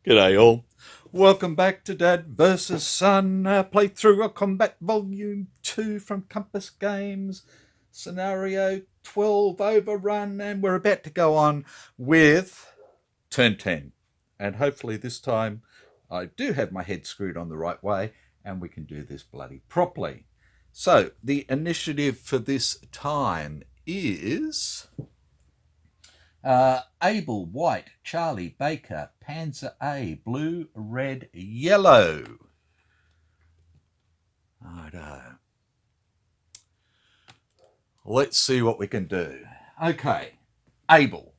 G'day all. Welcome back to Dad vs Son playthrough of Combat Volume 2 from Compass Games, Scenario 12 Overrun, and we're about to go on with turn 10. And hopefully this time I do have my head screwed on the right way and we can do this bloody properly. So the initiative for this time is Able, white, Charlie, Baker, Panzer A, blue, red, yellow. Righto. Let's see what we can do. Okay, Able.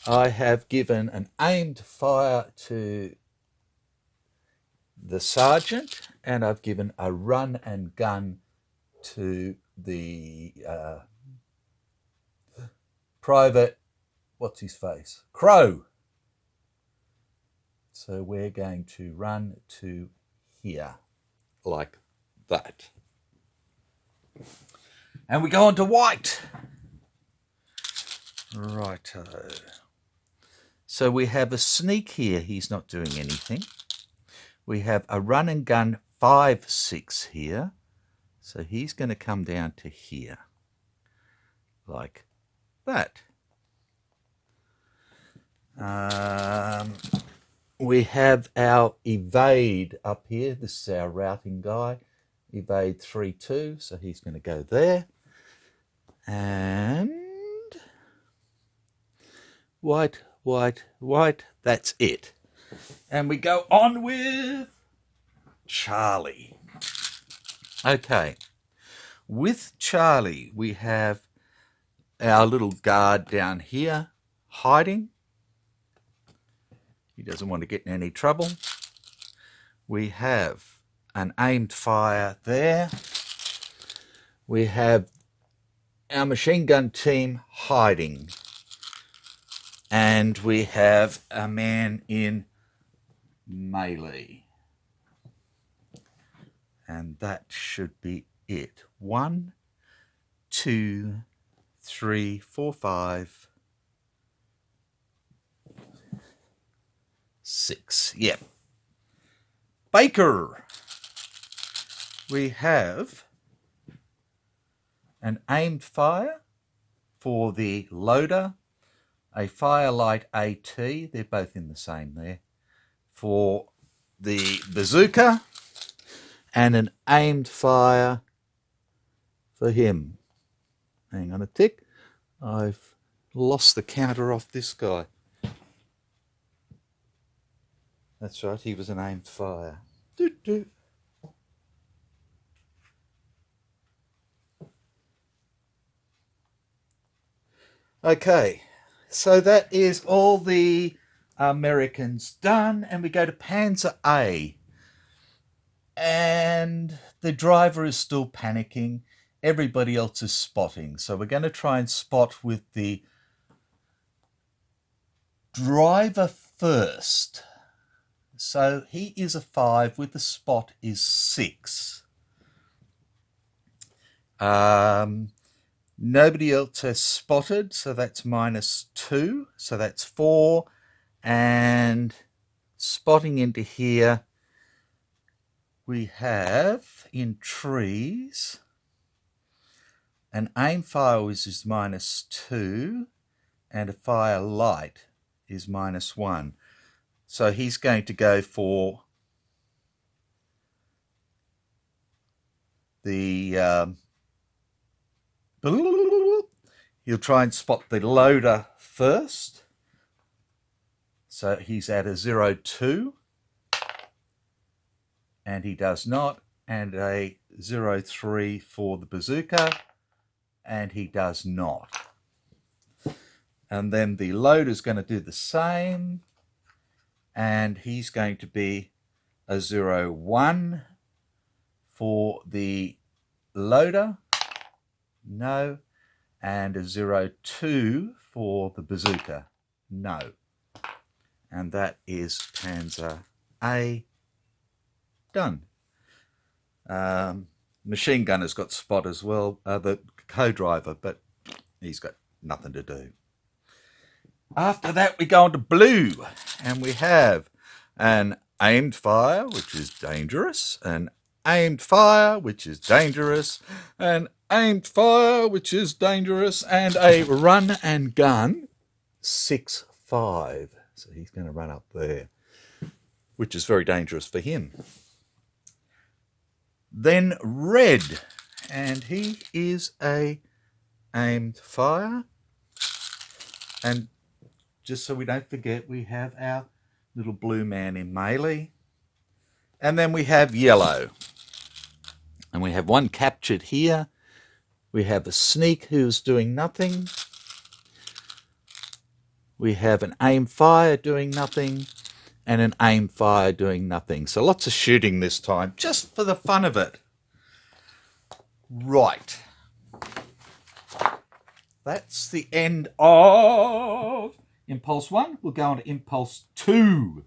I have given an aimed fire to the sergeant, and I've given a run and gun to the private, what's his face? Crow. So we're going to run to here, like that. And we go on to white. Righto. So we have a sneak here, he's not doing anything. We have a run and gun 5-6 here. So he's going to come down to here, like that. We have our evade up here. This is our routing guy. Evade 3-2, so he's going to go there. And white, white, white. That's it. And we go on with Charlie. Okay. With Charlie, we have our little guard down here hiding. He doesn't want to get in any trouble. We have an aimed fire there. We have our machine gun team hiding. And we have a man in melee. And that should be it. 1, 2, 3, 4, 5, 6. Yep. Baker. We have an aimed fire for the loader, a Firelight AT, they're both in the same there, for the bazooka, and an aimed fire for him. Hang on a tick. I've lost the counter off this guy. That's right, he was an aimed fire. Doot doot. Okay, so that is all the Americans done, and we go to Panzer A. And the driver is still panicking. Everybody else is spotting. So we're going to try and spot with the driver first. So he is a 5 with the spot is 6. Nobody else has spotted, so that's -2. So that's 4. And spotting into here, we have in trees an aim fire is -2 and a fire light is -1. So he's going to go for the he'll try and spot the loader first. So he's at a 0-2. And he does not, and a 0-3 for the bazooka, and he does not. And then the loader's going to do the same, and he's going to be a 0-1 for the loader, no, and a 0-2 for the bazooka, no. and that is Panzer A done. Machine gunner's got spot as well, the co-driver, but he's got nothing to do. After that, we go on to blue, and we have an aimed fire, which is dangerous, an aimed fire, which is dangerous, an aimed fire, which is dangerous, and a run and gun 6-5. So he's going to run up there, which is very dangerous for him. Then red, and he is a aimed fire, and just so we don't forget, we have our little blue man in melee. And then we have yellow. And we have one captured here. We have a sneak who's doing nothing. We have an aim fire doing nothing. And an aim fire doing nothing. So lots of shooting this time, just for the fun of it. Right. That's the end of Impulse 1. We'll go on to Impulse 2.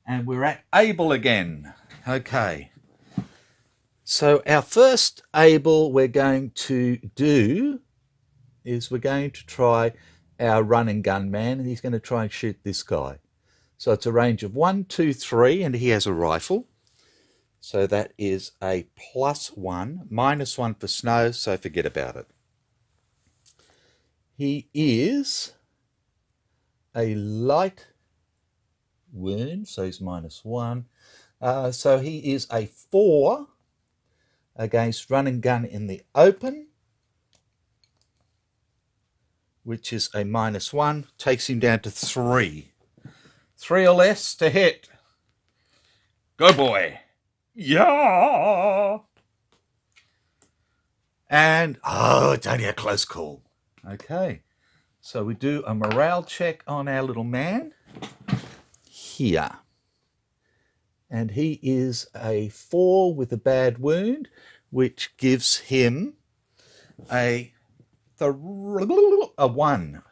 And we're at Able again. Okay. So our first Able we're going to do is we're going to try our run and gun man, and he's going to try and shoot this guy. So it's a range of 1, 2, 3, and he has a rifle. So that is a +1, -1 for snow, so forget about it. He is a light wound, so he's -1. So he is a 4 against run and gun in the open, which is a -1, takes him down to 3. 3 or less to hit. Go boy. Yeah. And, it's only a close call. Okay. So we do a morale check on our little man here. And he is a 4 with a bad wound, which gives him a 1.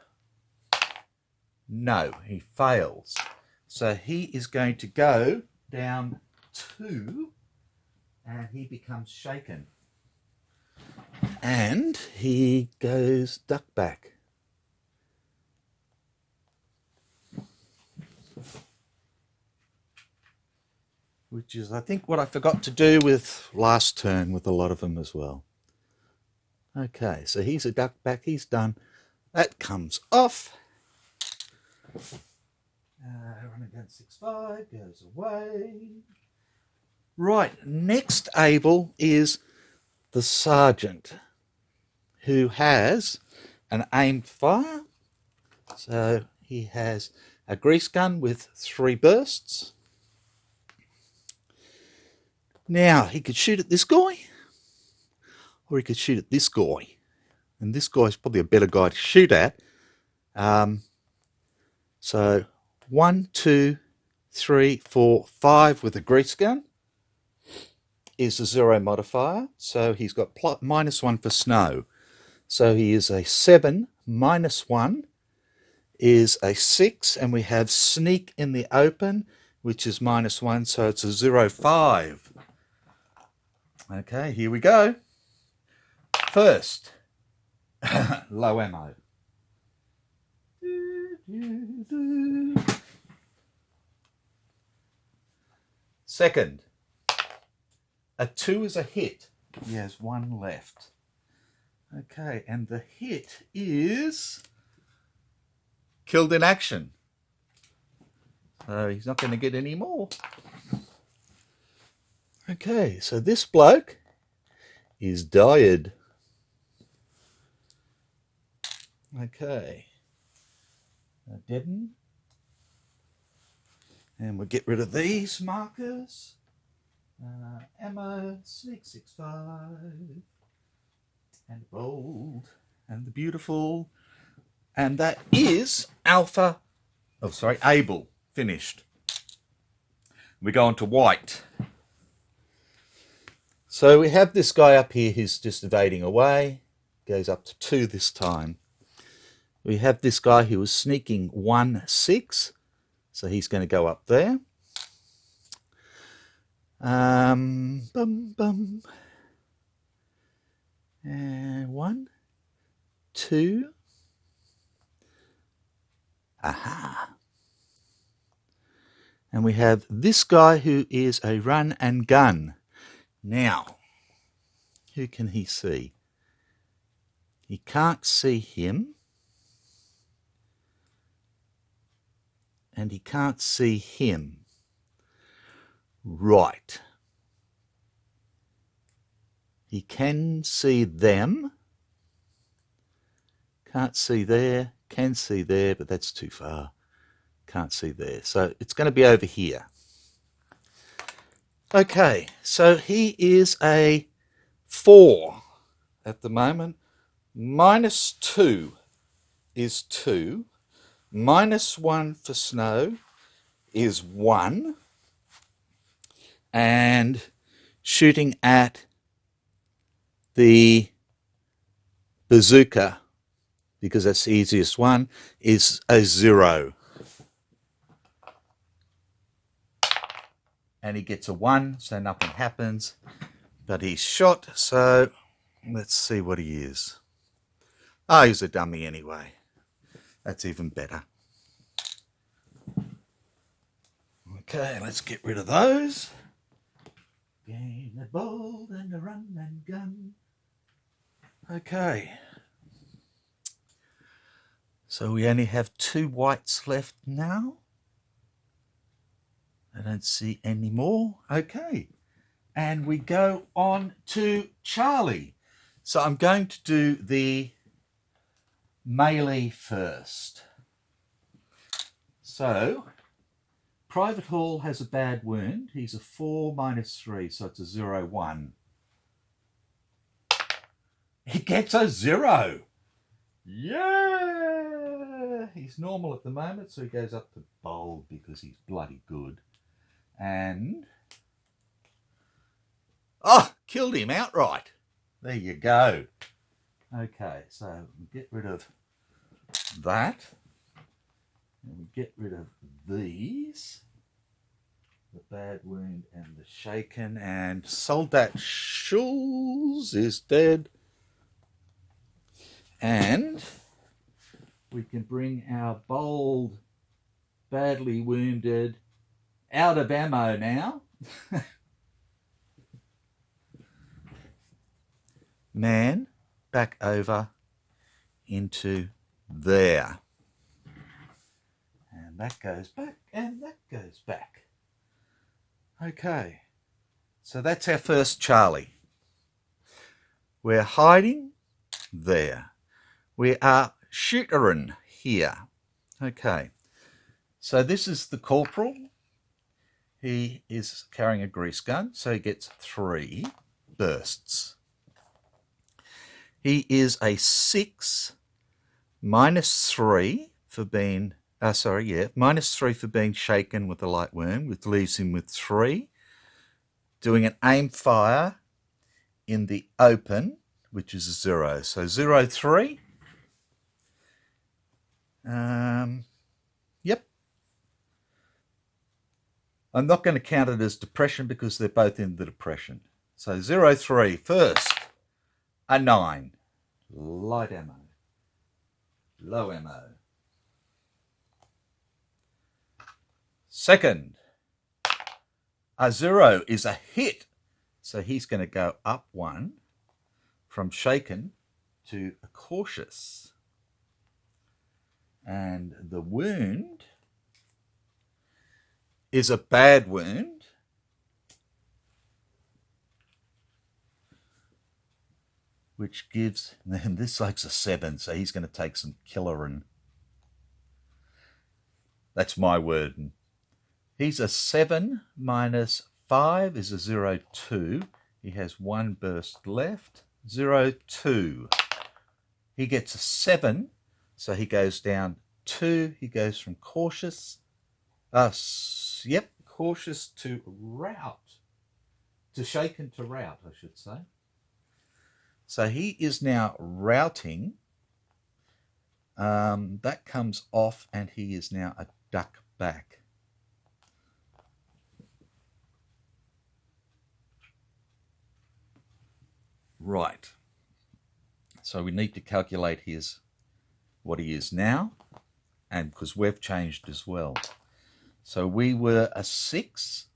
No, he fails. So he is going to go down 2, and he becomes shaken. And he goes duck back. Which is, I think, what I forgot to do with last turn with a lot of them as well. Okay, so he's a duck back. He's done. That comes off. Run against 6-5, goes away. Right, next Able is the sergeant, who has an aimed fire. So he has a grease gun with 3 bursts. Now, he could shoot at this guy, or he could shoot at this guy. And this guy's probably a better guy to shoot at. So 1, 2, 3, 4, 5 with a grease gun is a 0 modifier. So he's got -1 for snow. So he is a 7, -1 is a 6, and we have sneak in the open, which is -1, so it's a 0-5. Okay, here we go. First, low ammo. Second, a 2 is a hit. He has 1 left. Okay, and the hit is killed in action. So he's not going to get any more. Okay, so this bloke is died. Okay. Deaden. And we'll get rid of these markers. Ammo, sneak 6-5. And bold. And the beautiful. And that is Able. Finished. We go on to white. So we have this guy up here who's just evading away. Goes up to 2 this time. We have this guy who was sneaking 1-6. So he's going to go up there. Bum, bum. And 1, 2. Aha. And we have this guy who is a run and gun. Now, who can he see? He can't see him. And he can't see him. Right. He can see them. Can't see there. Can see there, but that's too far. Can't see there. So it's going to be over here. Okay, so he is a 4 at the moment. -2 is 2. -1 for Snow is 1. And shooting at the bazooka, because that's the easiest one, is a 0. And he gets a 1, so nothing happens. But he's shot, so let's see what he is. Oh, he's a dummy anyway. That's even better. Okay, let's get rid of those. Gain a bold and a run and gun. Okay. So we only have 2 whites left now. I don't see any more. Okay. And we go on to Charlie. So I'm going to do the melee first. So Private Hall has a bad wound. He's a 4 -3, so it's a 0, 1. He gets a 0. Yeah! He's normal at the moment, so he goes up to bold because he's bloody good. And... oh, killed him outright. There you go. Okay, so we get rid of that. And we get rid of these. The bad wound and the shaken. And Soldat Schulz is dead. And we can bring our bold, badly wounded, out of ammo now. Man back over into there. And that goes back and that goes back. Okay, so that's our first Charlie. We're hiding there. We are shooterin' here. Okay, so this is the corporal. He is carrying a grease gun, so he gets 3 bursts. He is a 6, -3 for being, -3 for being shaken with a light wound, which leaves him with 3. Doing an aim fire in the open, which is a 0. So 0, 3. Yep. I'm not going to count it as depression because they're both in the depression. So 0, 3 first. A 9. Light ammo. Low ammo. Second. A 0 is a hit. So he's going to go up 1 from shaken to a cautious. And the wound is a bad wound. Which gives, and this like's a 7, so he's going to take some killer, and that's my word. He's a 7 -5 is a 0, 2. He has 1 burst left. 0, 2. He gets a 7, so he goes down 2. He goes from cautious, cautious to rout, to shaken to rout, I should say. So he is now routing. That comes off and he is now a duck back. Right. So we need to calculate what he is now, and because we've changed as well. So we were a 6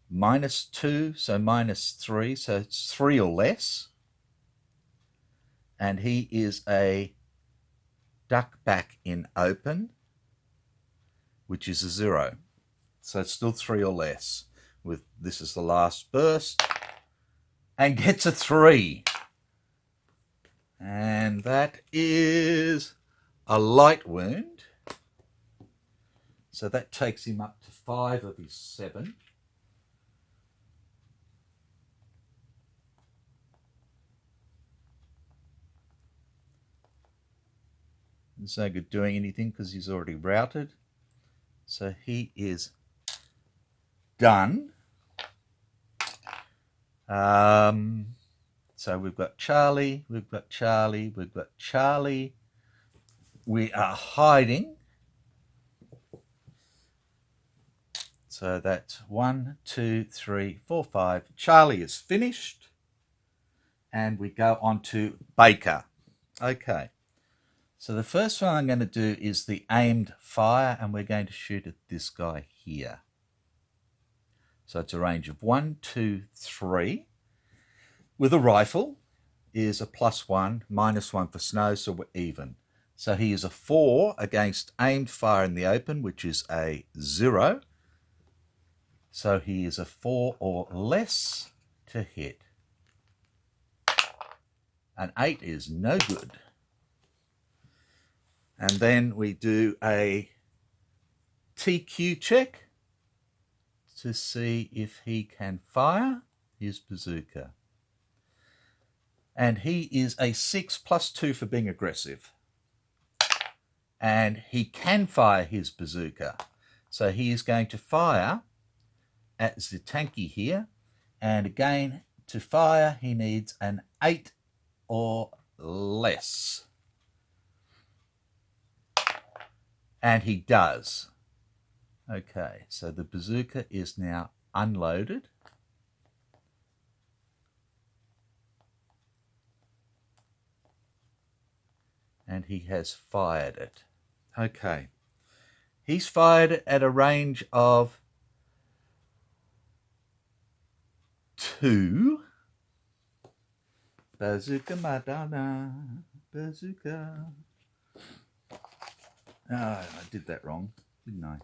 minus 2, so minus 3, so it's 3 or less. And he is a duck back in open, which is a 0. So it's still 3 or less. This is the last burst, and gets a 3. And that is a light wound. So that takes him up to 5 of his 7. It's no good doing anything because he's already routed. So he is done. So we've got Charlie, we've got Charlie, we've got Charlie. We are hiding. So that's 1, 2, 3, 4, 5. Charlie is finished. And we go on to Baker. Okay. So the first one I'm going to do is the aimed fire, and we're going to shoot at this guy here. So it's a range of 1, 2, 3. With a rifle is a +1, -1 for snow, so we're even. So he is a 4 against aimed fire in the open, which is a 0. So he is a 4 or less to hit. An 8 is no good. And then we do a TQ check to see if he can fire his bazooka. And he is a 6 +2 for being aggressive. And he can fire his bazooka. So he is going to fire at Zitanki here. And again, to fire, he needs an 8 or less. And he does. Okay, so the bazooka is now unloaded. And he has fired it. Okay. He's fired it at a range of 2. Bazooka Madonna, bazooka. Oh, I did that wrong, didn't I?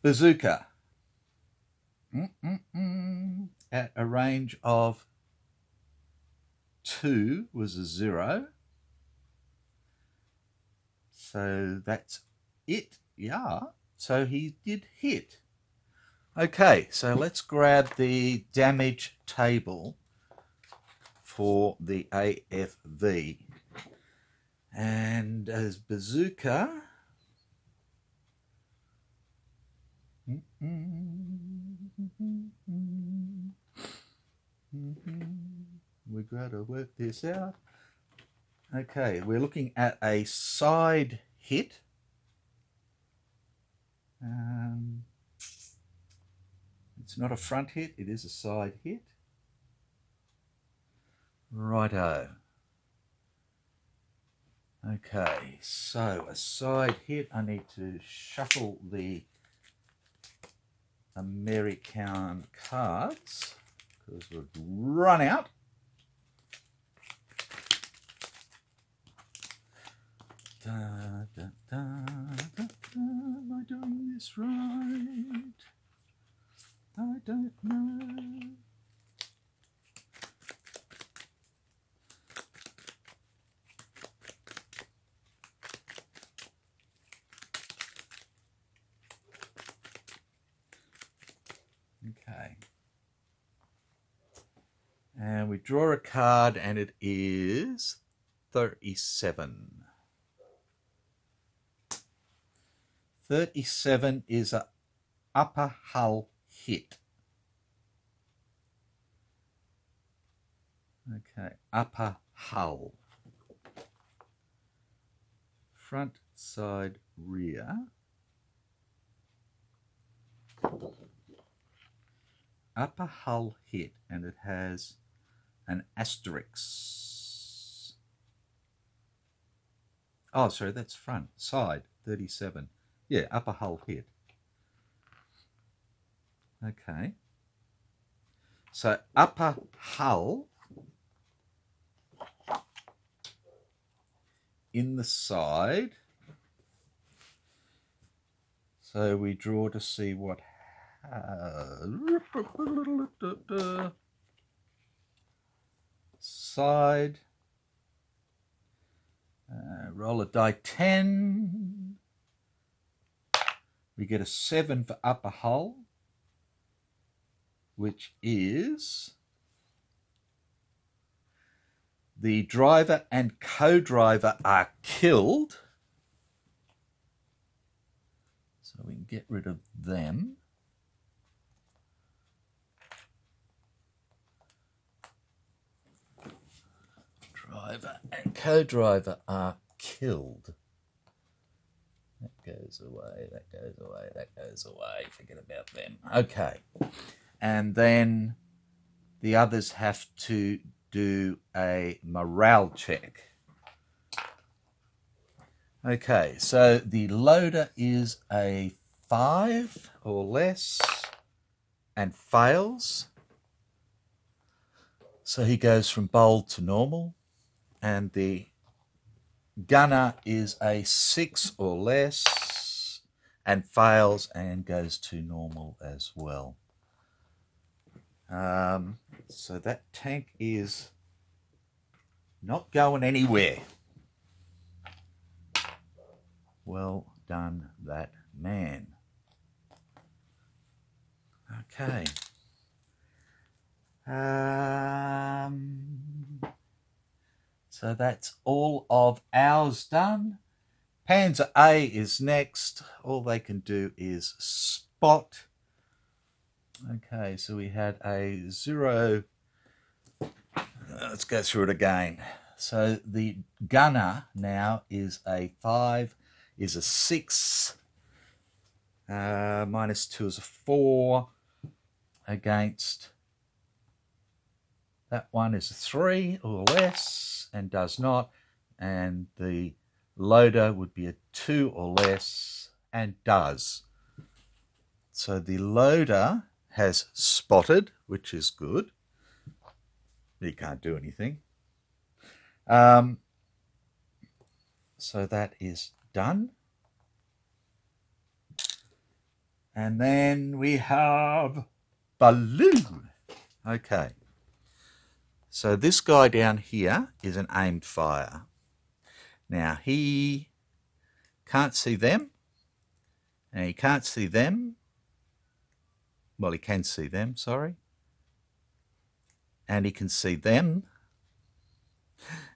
Bazooka. At a range of 2 was a 0. So that's it. Yeah. So he did hit. Okay, so let's grab the damage table for the AFV. And as bazooka, we've got to work this out. Okay, we're looking at a side hit. It's not a front hit, it is a side hit. Righto. Okay, so a side hit. I need to shuffle the American cards because we've run out. Am I doing this right? I don't know. Okay. And we draw a card, and it is 37. 37 is an upper hull hit. Okay, upper hull. Front, side, rear. Upper hull hit, and it has an asterisk. Oh, sorry, that's front. Side, 37. Yeah, upper hull hit. Okay. So upper hull in the side. So we draw to see what side. Roll a die 10. We get a 7 for upper hull, which is the driver and co-driver are killed. So we can get rid of them. Driver and co-driver are killed. That goes away, that goes away, that goes away. Forget about them. Okay. And then the others have to do a morale check. Okay, so the loader is a 5 or less and fails. So he goes from bold to normal. And the gunner is a 6 or less and fails and goes to normal as well. So that tank is not going anywhere. Well done, that man. Okay. So that's all of ours done. Panzer A is next. All they can do is spot. Okay, so we had a 0. Let's go through it again. So the gunner now is a 5, is a 6. -2 is a 4. Against that one is a 3 or less and does not. And the loader would be a 2 or less and does. So the loader has spotted, which is good. He can't do anything. So that is done. And then we have balloon. Okay. So this guy down here is an aimed fire. Now he can't see them. And he can't see them. Well, he can see them, sorry. And he can see them.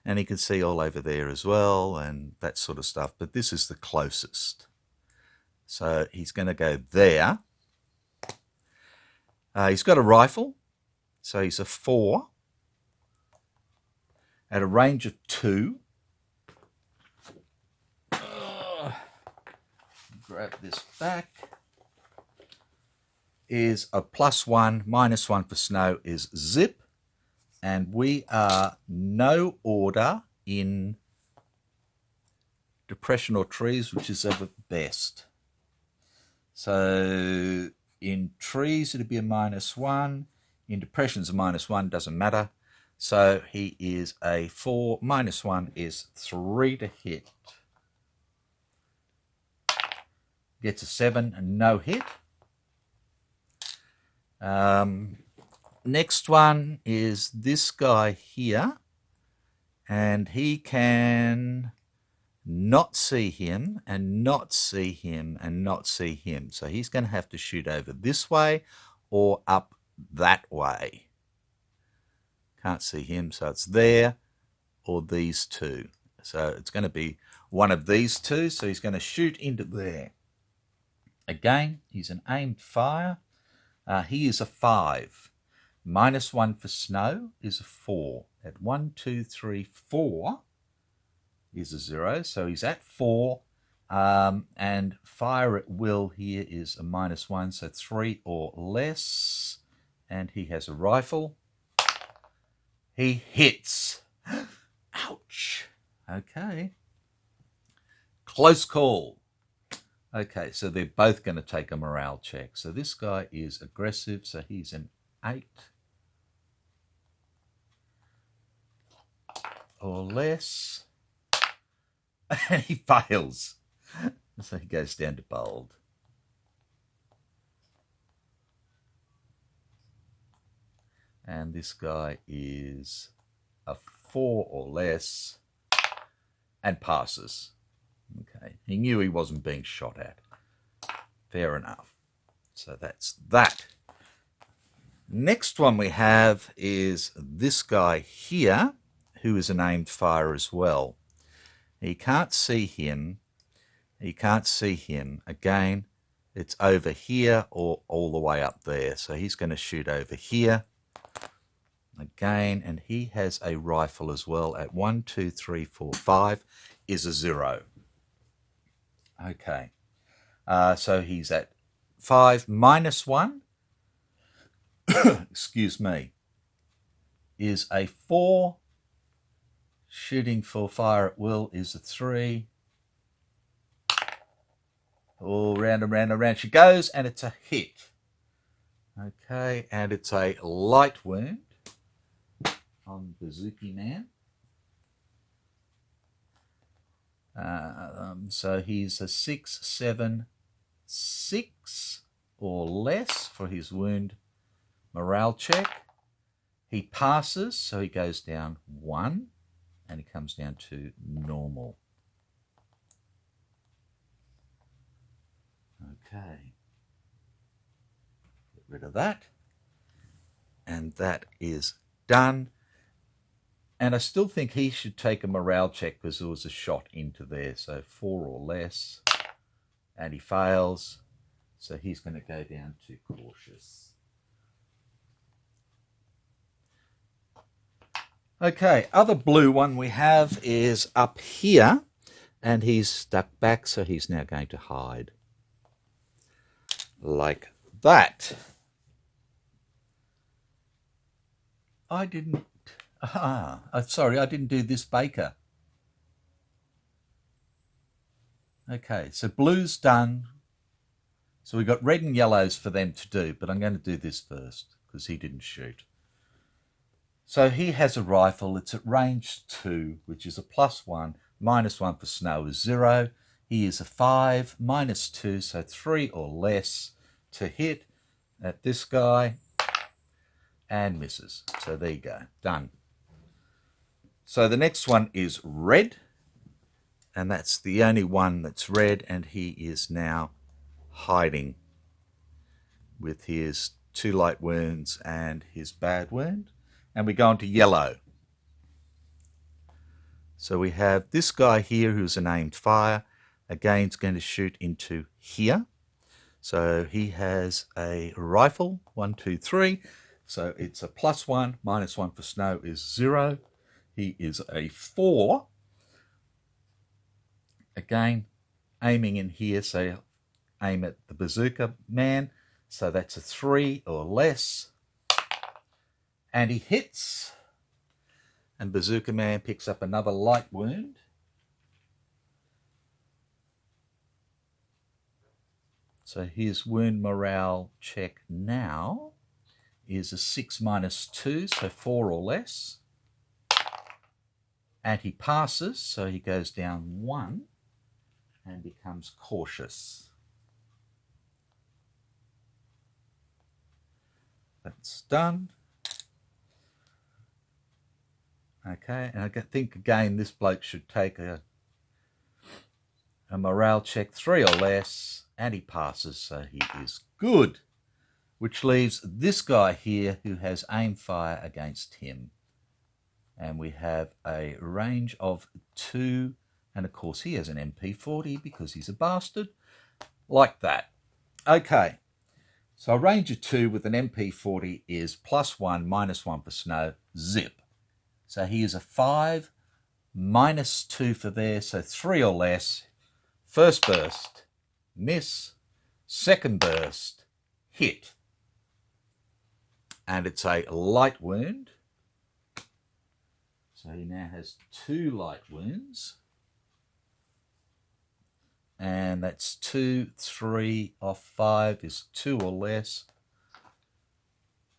And he can see all over there as well and that sort of stuff. But this is the closest. So he's going to go there. He's got a rifle. So he's a 4. At a range of 2. Grab this back. Is a +1, -1 for snow is zip. And we are no order in depression or trees, which is ever best. So in trees, it'd be a -1. In depressions, a -1, doesn't matter. So he is a 4, -1 is 3 to hit. Gets a 7, and no hit. Next one is this guy here, and he can not see him, and not see him, and not see him. So he's going to have to shoot over this way or up that way. Can't see him, so it's there or these two. So it's going to be one of these two, so he's going to shoot into there. Again, he's an aimed fire. He is a 5. -1 for snow is a 4. At 1, 2, 3, 4 is a 0. So he's at 4. And fire at will here is a -1. So 3 or less. And he has a rifle. He hits. Ouch. Okay. Close call. Okay, so they're both going to take a morale check. So this guy is aggressive, so he's an 8 or less. And he fails. So he goes down to bold. And this guy is a 4 or less and passes. Okay, he knew he wasn't being shot at. Fair enough. So that's that. Next one we have is this guy here, who is an aimed fire as well. He can't see him. He can't see him. Again, it's over here or all the way up there. So he's going to shoot over here. Again, and he has a rifle as well at 1, 2, 3, 4, 5 is a 0. Okay, so he's at 5 minus 1, excuse me, is a 4. Shooting for fire at will is a 3. Oh, round and round and round she goes, and it's a hit. Okay, and it's a light wound on Bazooki Man. So he's a 6, 7, 6 or less for his wound morale check. He passes, so he goes down 1 and he comes down to normal. Okay. Get rid of that. And that is done. And I still think he should take a morale check because there was a shot into there. So 4 or less. And he fails. So he's going to go down to cautious. Okay, other blue one we have is up here. And he's stuck back, so he's now going to hide. Like that. I didn't... sorry, I didn't do this Baker. Okay, so blue's done. So we've got red and yellows for them to do, but I'm going to do this first because he didn't shoot. So he has a rifle. It's at range 2, which is a +1. -1 for snow is 0. He is a 5, -2, so 3 or less to hit at this guy and misses. So there you go, done. So the next one is red, and that's the only one that's red, and he is now hiding with his 2 light wounds and his bad wound. And we go on to yellow. So we have this guy here who's an aimed fire. Again, it's going to shoot into here. So he has a rifle, 1, 2, 3. So it's a +1, -1 for snow is 0. He is a 4. Again, aiming in here, so aim at the Bazooka Man. So that's a 3 or less. And he hits. And Bazooka Man picks up another light wound. So his wound morale check now is a 6 -2, so 4 or less. And he passes, so he goes down 1 and becomes cautious. That's done. Okay, and I think again this bloke should take a morale check 3 or less, and he passes, so he is good. Which leaves this guy here who has aim fire against him. And we have a range of 2, and of course he has an MP40 because he's a bastard, like that. Okay, so a range of 2 with an MP40 is +1, -1 for snow, zip. So he is a 5, -2 for there, so 3 or less. First burst, miss. Second burst, hit. And it's a light wound. So he now has 2 light wounds. And that's 2, 3 off 5 is 2 or less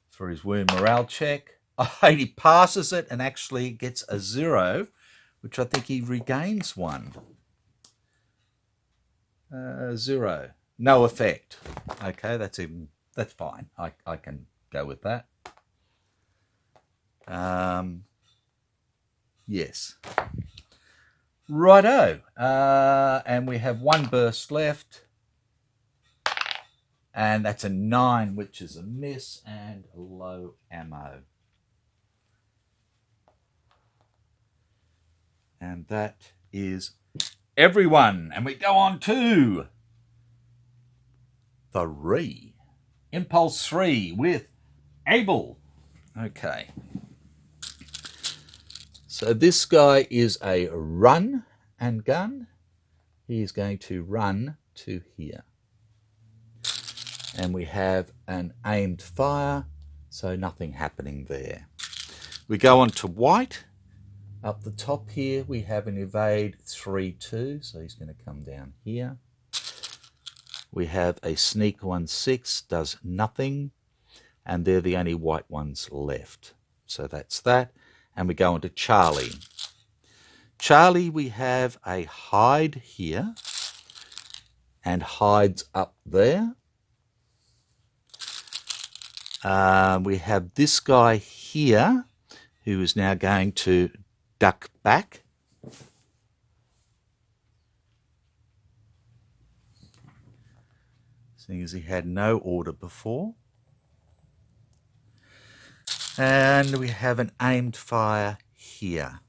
for his wound morale check. He passes it and actually gets a 0, which I think he regains 1. 0. No effect. Okay, that's fine. I can go with that. Yes. Righto. And we have 1 burst left. And that's a 9, which is a miss and a low ammo. And that is everyone. And we go on to 3. Impulse 3 with Abel. Okay. So this guy is a run and gun. He is going to run to here. And we have an aimed fire, so nothing happening there. We go on to white. Up the top here, we have an evade 3-2, so he's going to come down here. We have a sneak 1-6, does nothing, and they're the only white ones left. So that's that. And we go on to Charlie. Charlie, we have a hide here, and hides up there. We have this guy here, who is now going to duck back. Seeing as he had no order before. And we have an aimed fire here.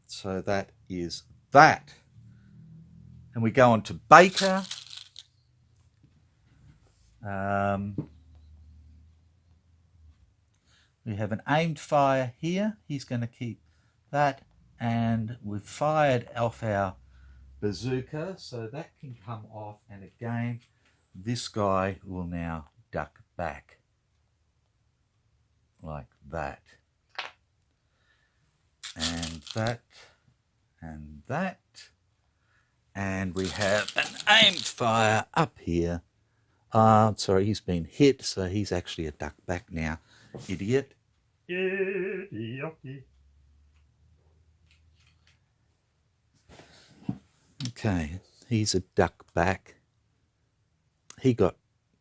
So that is that. And we go on to Baker. We have an aimed fire here. He's going to keep that. And we've fired off our bazooka, so that can come off. And again, this guy will now duck back. Like that. And that. And that. And we have an aimed fire up here. Sorry, he's been hit, so he's actually a duck back now. Idiot. Okay, he's a duck back. He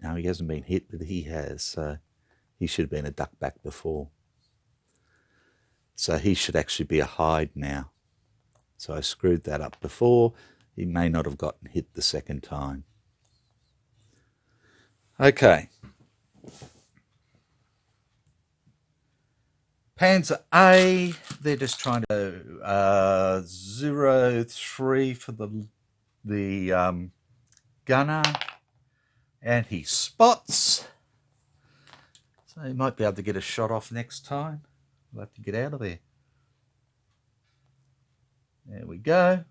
hasn't been hit, but he has, so he should have been a duck back before. So he should actually be a hide now. So I screwed that up before. He may not have gotten hit the second time. Okay. Panzer A, they're just trying to 0-3 for the gunner, and he spots. So he might be able to get a shot off next time. We'll have to get out of there. There we go.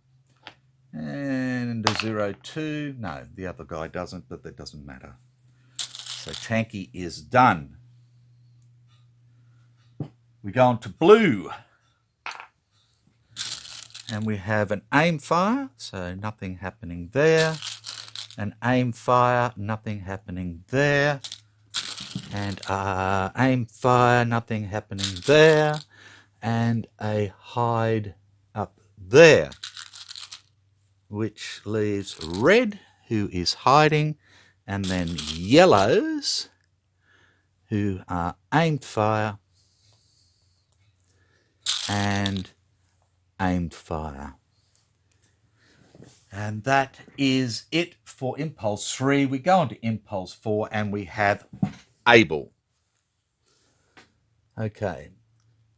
And a 0-2. No, the other guy doesn't, but that doesn't matter. So Tanky is done. We go on to blue. And we have an aim fire, so nothing happening there. An aim fire, nothing happening there. And aim fire, nothing happening there. And a hide up there. Which leaves red, who is hiding, and then yellows, who are aimed fire, and aimed fire. And that is it for Impulse 3. We go on to Impulse 4, and we have Abel. Okay,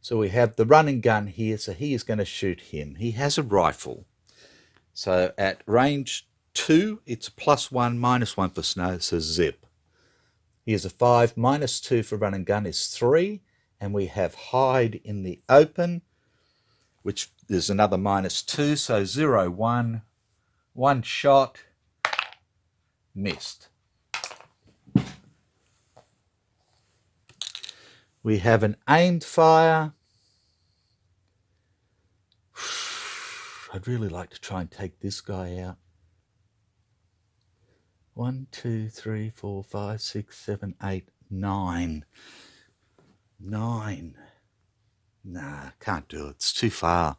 so we have the running gun here, so he is going to shoot him. He has a rifle. So at range 2, it's +1, -1 for snow, so zip. He has a 5, -2 for run and gun is 3. And we have hide in the open, which is another -2, so 0-1. 1 shot, missed. We have an aimed fire. I'd really like to try and take this guy out. 1, 2, 3, 4, 5, 6, 7, 8, 9. 9. Nah, can't do it. It's too far.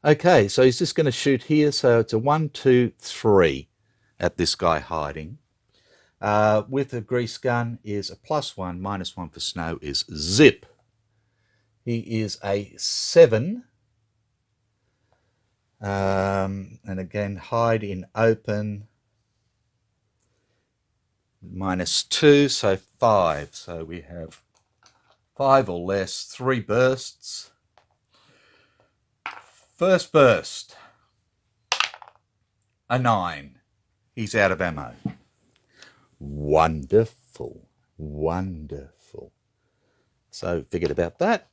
Okay, so he's just going to shoot here. So it's a 1, 2, 3 at this guy hiding. With a grease gun is a +1, -1 for snow is zip. He is a 7. And again, hide in open. -2, so 5. So we have 5 or less, 3 bursts. First burst, a 9. He's out of ammo. Wonderful, wonderful. So forget about that.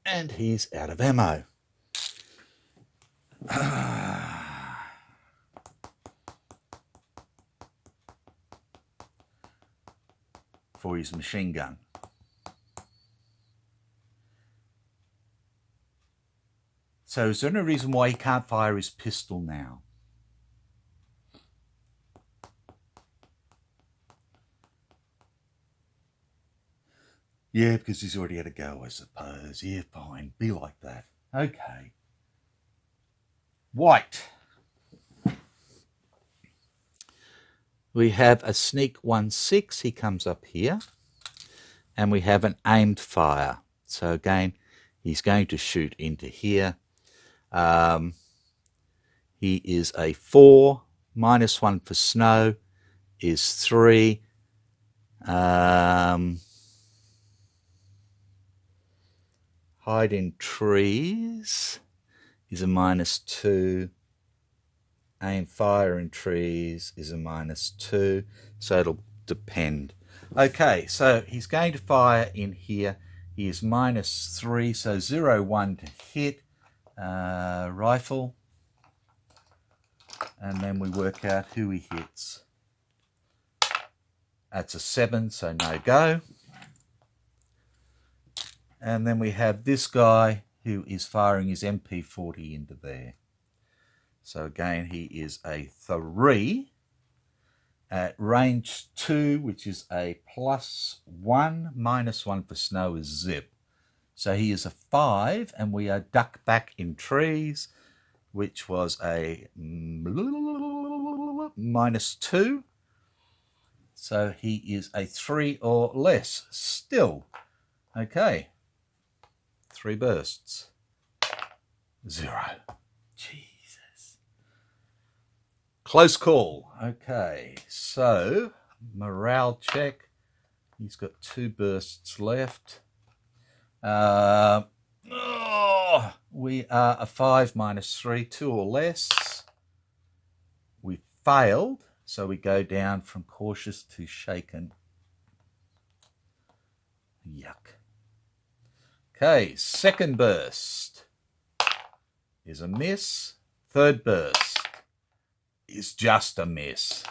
And he's out of ammo. For his machine gun. So is there any reason why he can't fire his pistol now? Yeah, because he's already had a go, I suppose. Yeah, fine. Be like that. Okay. White. We have a sneak 1-6. He comes up here. And we have an aimed fire. So again, he's going to shoot into here. He is a 4. -1 for snow is 3. Hide in trees is a -2. Aim fire in trees is a -2. So it'll depend. Okay, so he's going to fire in here. He is -3, so 0, 1 to hit. Rifle. And then we work out who he hits. That's a 7, so no go. And then we have this guy who is firing his MP40 into there. So again, he is a 3 at range 2, which is a +1, -1 for snow is zip. So he is a 5, and we are duck back in trees, which was a -2. So he is a 3 or less still. Okay. 3 bursts. 0. Jesus. Close call. Okay, so morale check. He's got 2 bursts left. We are a 5 -3, 2 or less. We failed, so we go down from cautious to shaken. Yuck. Okay, second burst is a miss. Third burst is just a miss.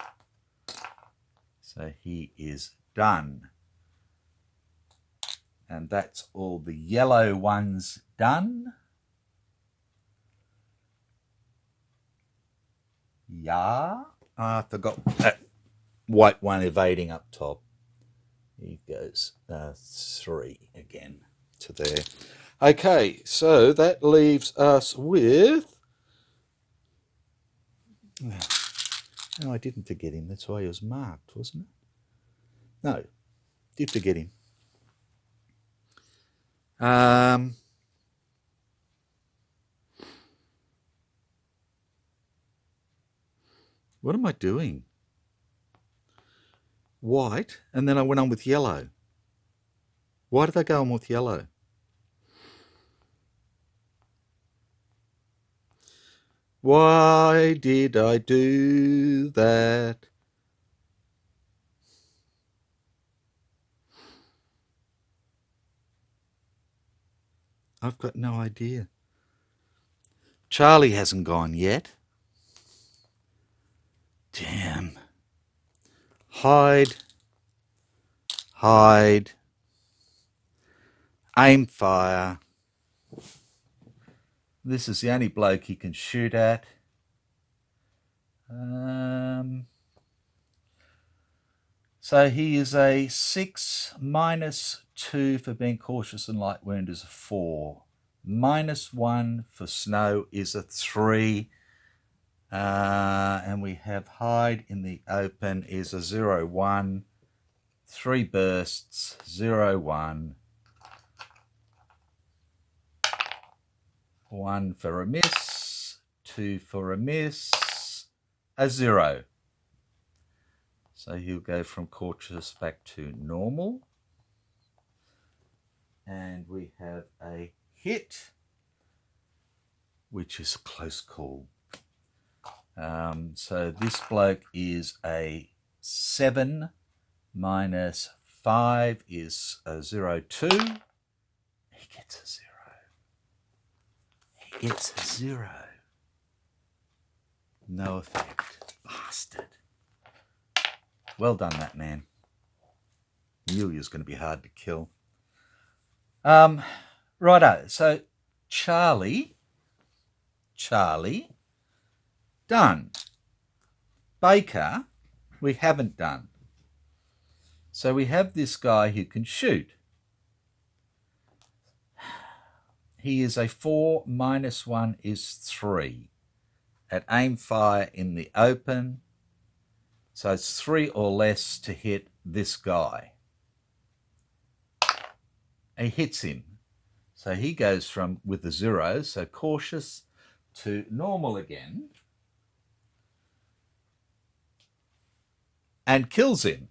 So he is done. And that's all the yellow ones done. Yeah. I forgot that white one evading up top. He goes 3 again to there. Okay, so that leaves us with... No, I didn't forget him. That's why he was marked, wasn't it? No, did forget him. What am I doing? White, and then I went on with yellow. Why did I go on with yellow? Why did I do that? I've got no idea. Charlie hasn't gone yet. Damn. Hide. Hide. Aim fire. This is the only bloke he can shoot at. So he is a 6, -2 for being cautious, and light wound is a 4. -1 for snow is a 3. And we have hide in the open is a 0-1. 3 bursts, 0-1. 1 for a miss, 2 for a miss, a 0. So he'll go from cautious back to normal. And we have a hit, which is a close call. So this bloke is a 7 -5 is a 0-2. He gets a 0. He gets a 0. No effect. Bastard. Well done, that man. Knew he was going to be hard to kill. Righto. So Charlie, done. Baker, we haven't done. So we have this guy who can shoot. He is a 4, -1 is 3. At aim fire in the open. So it's 3 or less to hit this guy. He hits him. So he goes from with a 0, so cautious, to normal again. And kills him.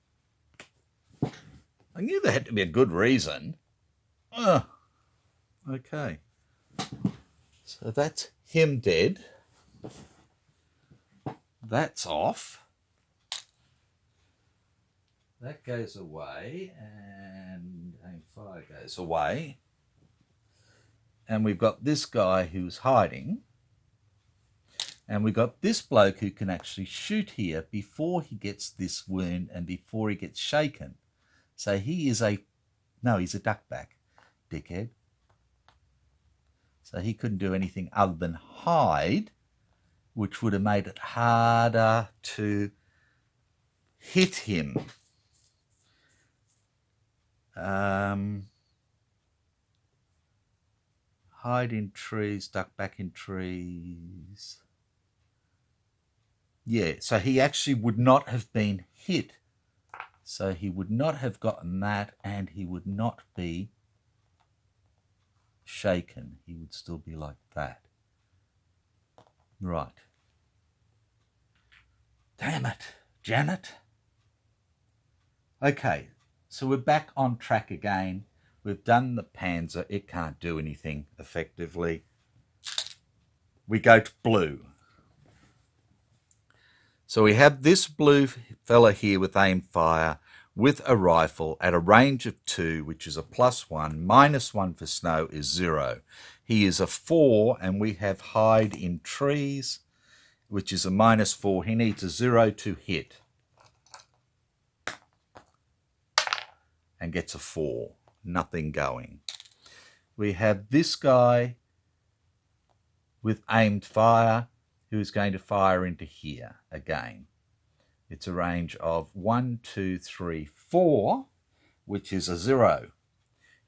I knew there had to be a good reason. Okay. So that's him dead. That's off. That goes away, and aim fire goes away. And we've got this guy who's hiding. And we've got this bloke who can actually shoot here before he gets this wound and before he gets shaken. So he is he's a duckback, dickhead. So he couldn't do anything other than hide, which would have made it harder to hit him. Hide in trees, duck back in trees. Yeah, so he actually would not have been hit. So he would not have gotten that, and he would not be shaken. He would still be like that. Right. Damn it, Janet. Okay, so we're back on track again. We've done the Panzer. It can't do anything effectively. We go to blue. So we have this blue fella here with aim fire with a rifle at a range of 2, which is a +1. -1 for snow is 0. He is a 4, and we have hide in trees, which is a -4. He needs a 0 to hit. And gets a 4. Nothing going. We have this guy with aimed fire, who is going to fire into here again. It's a range of 1, 2, 3, 4, which is a 0.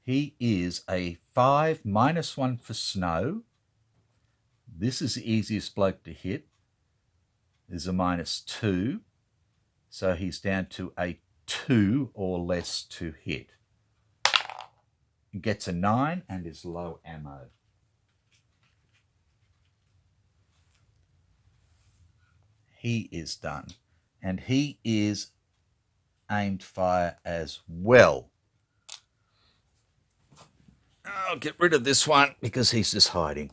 He is a 5, -1 for snow. This is the easiest bloke to hit. Is a -2. So he's down to a 2 or less to hit. He gets a 9 and is low ammo. He is done. And he is aimed fire as well. I'll get rid of this one because he's just hiding.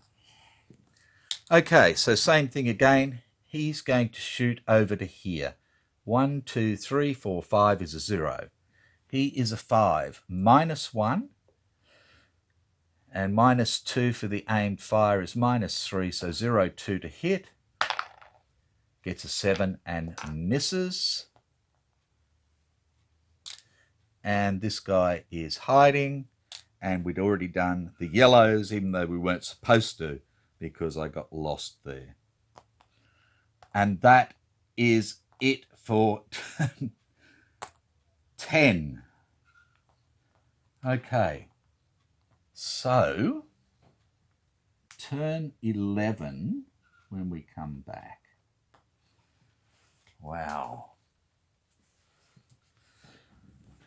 Okay, so same thing again. He's going to shoot over to here. 1, 2, 3, 4, 5 is a 0. He is a 5, -1. And -2 for the aimed fire is -3, so 0, 2 to hit. Gets a 7 and misses. And this guy is hiding. And we'd already done the yellows, even though we weren't supposed to. because I got lost there. And that is it for 10. Okay, so turn 11 when we come back. Wow.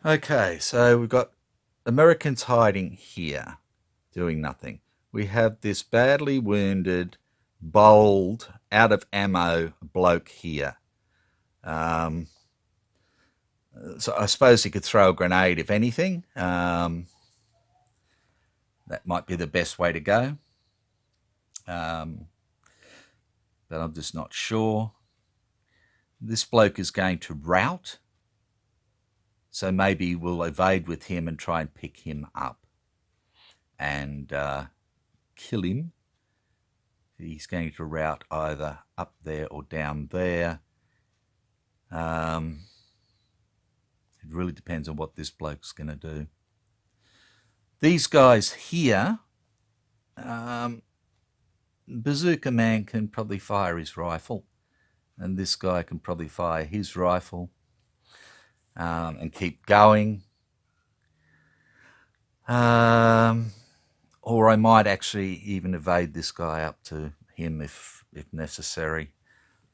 Okay, so we've got Americans hiding here, doing nothing. We have this badly wounded, bold, out of ammo bloke here. So I suppose he could throw a grenade, if anything. That might be the best way to go. But I'm just not sure. This bloke is going to rout. So maybe we'll evade with him and try and pick him up and kill him. He's going to rout either up there or down there. It really depends on what this bloke's going to do. These guys here, Bazooka Man can probably fire his rifle, and this guy can probably fire his rifle. And keep going. Or I might actually even evade this guy up to him if necessary.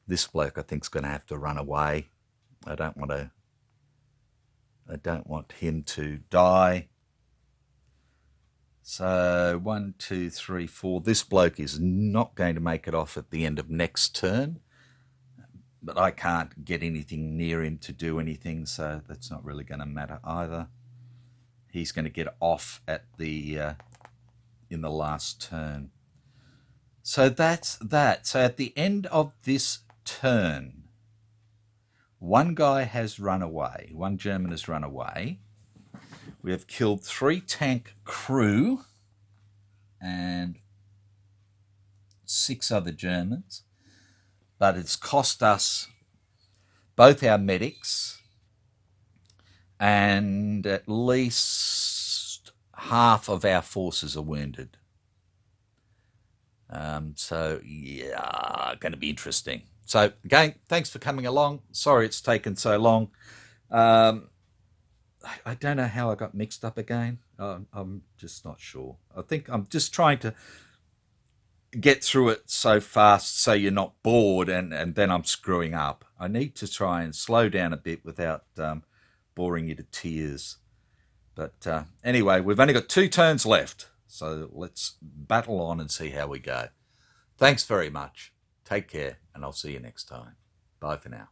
This bloke I think is going to have to run away. I don't want him to die. So 1, 2, 3, 4. This bloke is not going to make it off at the end of next turn. But I can't get anything near him to do anything, so that's not really going to matter either. He's going to get off at the in the last turn. So that's that. So at the end of this turn, one guy has run away. One German has run away. We have killed 3 tank crew and 6 other Germans. But it's cost us both our medics and at least half of our forces are wounded. So, yeah, going to be interesting. So, again, thanks for coming along. Sorry it's taken so long. I don't know how I got mixed up again. I'm just not sure. I think I'm just trying to get through it so fast so you're not bored and then I'm screwing up. I need to try and slow down a bit without boring you to tears. But anyway, we've only got 2 turns left, so let's battle on and see how we go. Thanks very much. Take care, and I'll see you next time. Bye for now.